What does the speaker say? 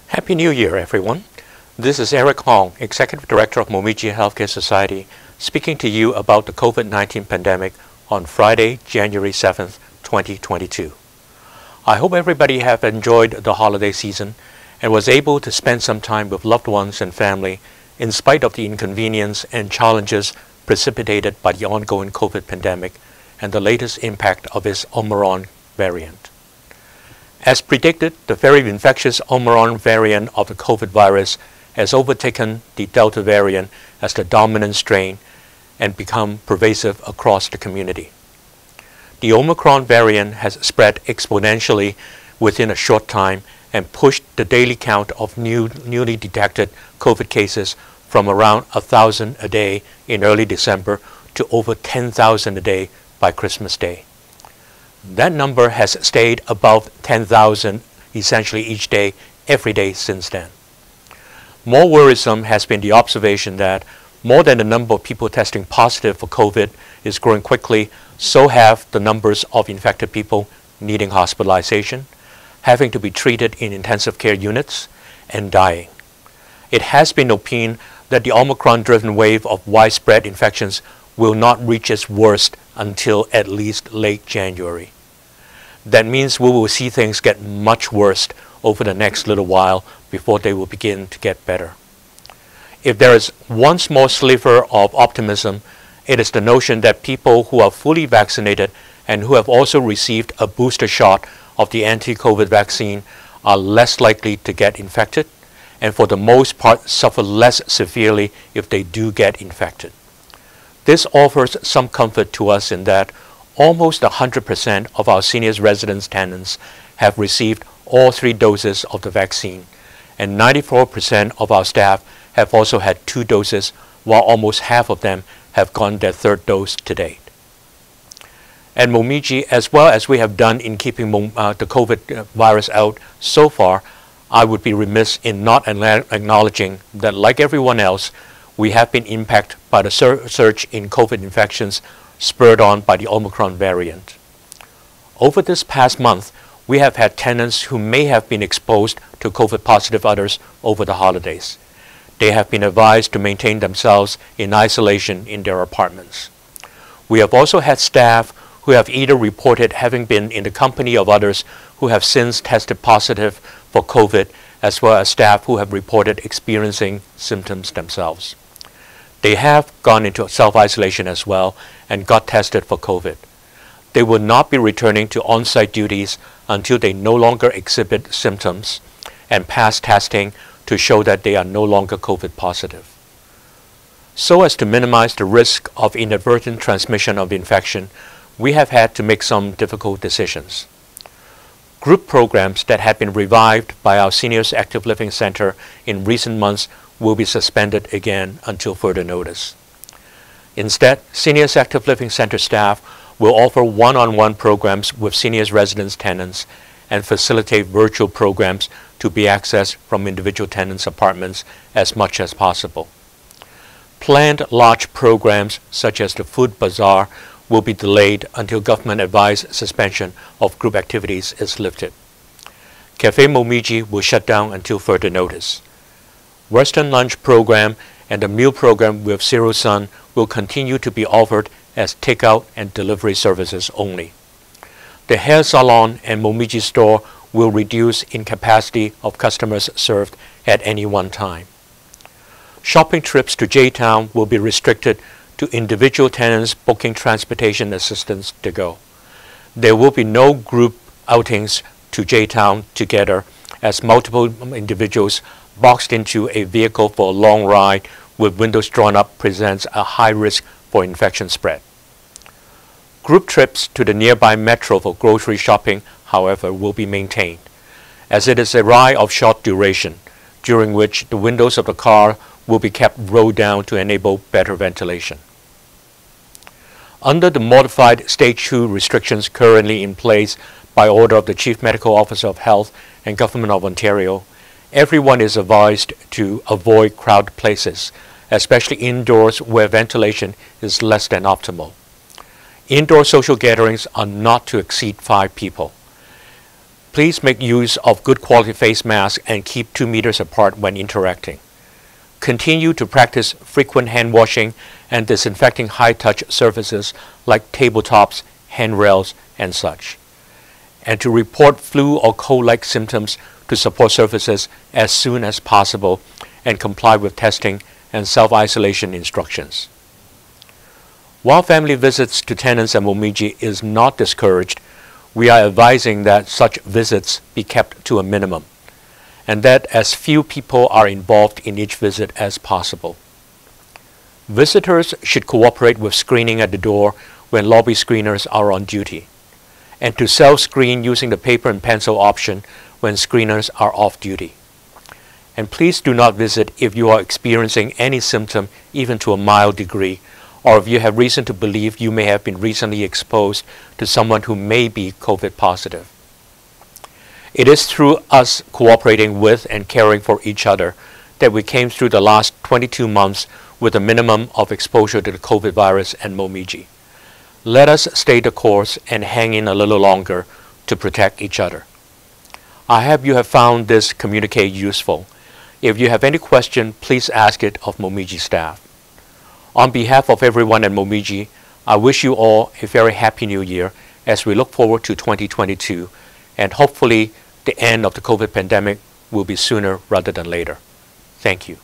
Happy New Year, everyone. This is Eric Hong, Executive Director of Momiji Healthcare Society, speaking to you about the COVID-19 pandemic on Friday, January 7th, 2022. I hope everybody have enjoyed the holiday season and was able to spend some time with loved ones and family in spite of the inconvenience and challenges precipitated by the ongoing COVID pandemic and the latest impact of its Omicron variant. As predicted, the very infectious Omicron variant of the COVID virus has overtaken the Delta variant as the dominant strain and become pervasive across the community. The Omicron variant has spread exponentially within a short time and pushed the daily count of newly detected COVID cases from around 1,000 a day in early December to over 10,000 a day by Christmas Day. That number has stayed above 10,000 essentially each day, every day since then. More worrisome has been the observation that more than the number of people testing positive for COVID is growing quickly, so have the numbers of infected people needing hospitalization, having to be treated in intensive care units, and dying. It has been opined that the Omicron-driven wave of widespread infections will not reach its worst until at least late January. That means we will see things get much worse over the next little while before they will begin to get better. If there is one small sliver of optimism, it is the notion that people who are fully vaccinated and who have also received a booster shot of the anti-COVID vaccine are less likely to get infected and for the most part suffer less severely if they do get infected. This offers some comfort to us in that almost 100% of our seniors residence tenants have received all 3 doses of the vaccine, and 94% of our staff have also had 2 doses, while almost half of them have gotten their 3rd dose to date. At Momiji, as well as we have done in keeping the COVID virus out so far, I would be remiss in not acknowledging that, like everyone else, we have been impacted by the surge in COVID infections spurred on by the Omicron variant. Over this past month, we have had tenants who may have been exposed to COVID-positive others over the holidays. They have been advised to maintain themselves in isolation in their apartments. We have also had staff who have either reported having been in the company of others who have since tested positive for COVID, as well as staff who have reported experiencing symptoms themselves. They have gone into self-isolation as well and got tested for COVID. They will not be returning to on-site duties until they no longer exhibit symptoms and pass testing to show that they are no longer COVID positive. So as to minimize the risk of inadvertent transmission of infection, we have had to make some difficult decisions. Group programs that had been revived by our Seniors Active Living Center in recent months will be suspended again until further notice. Instead, Seniors Active Living Center staff will offer one-on-one programs with seniors residence tenants and facilitate virtual programs to be accessed from individual tenants' apartments as much as possible. Planned large programs such as the food bazaar will be delayed until government-advised suspension of group activities is lifted. Cafe Momiji will shut down until further notice. Western lunch program and the meal program with Zero Sun will continue to be offered as takeout and delivery services only. The hair salon and Momiji store will reduce in capacity of customers served at any one time. Shopping trips to J-Town will be restricted to individual tenants booking transportation assistance to go. There will be no group outings to J-Town together, as multiple individuals boxed into a vehicle for a long ride with windows drawn up presents a high risk for infection spread. Group trips to the nearby metro for grocery shopping, however, will be maintained, as it is a ride of short duration, during which the windows of the car will be kept rolled down to enable better ventilation. Under the modified Stage 2 restrictions currently in place by order of the Chief Medical Officer of Health and Government of Ontario, everyone is advised to avoid crowded places, especially indoors where ventilation is less than optimal. Indoor social gatherings are not to exceed 5 people. Please make use of good quality face masks and keep 2 meters apart when interacting. Continue to practice frequent hand washing and disinfecting high-touch surfaces like tabletops, handrails, and such. And to report flu or cold-like symptoms to support services as soon as possible and comply with testing and self-isolation instructions. While family visits to tenants at Momiji is not discouraged, we are advising that such visits be kept to a minimum, and that as few people are involved in each visit as possible. Visitors should cooperate with screening at the door when lobby screeners are on duty, and to self-screen using the paper and pencil option when screeners are off duty. And please do not visit if you are experiencing any symptom, even to a mild degree, or if you have reason to believe you may have been recently exposed to someone who may be COVID positive. It is through us cooperating with and caring for each other that we came through the last 22 months with a minimum of exposure to the COVID virus and Momiji. Let us stay the course and hang in a little longer to protect each other. I hope you have found this communique useful. If you have any question, please ask it of Momiji staff. On behalf of everyone at Momiji, I wish you all a very happy new year as we look forward to 2022, and hopefully the end of the COVID pandemic will be sooner rather than later. Thank you.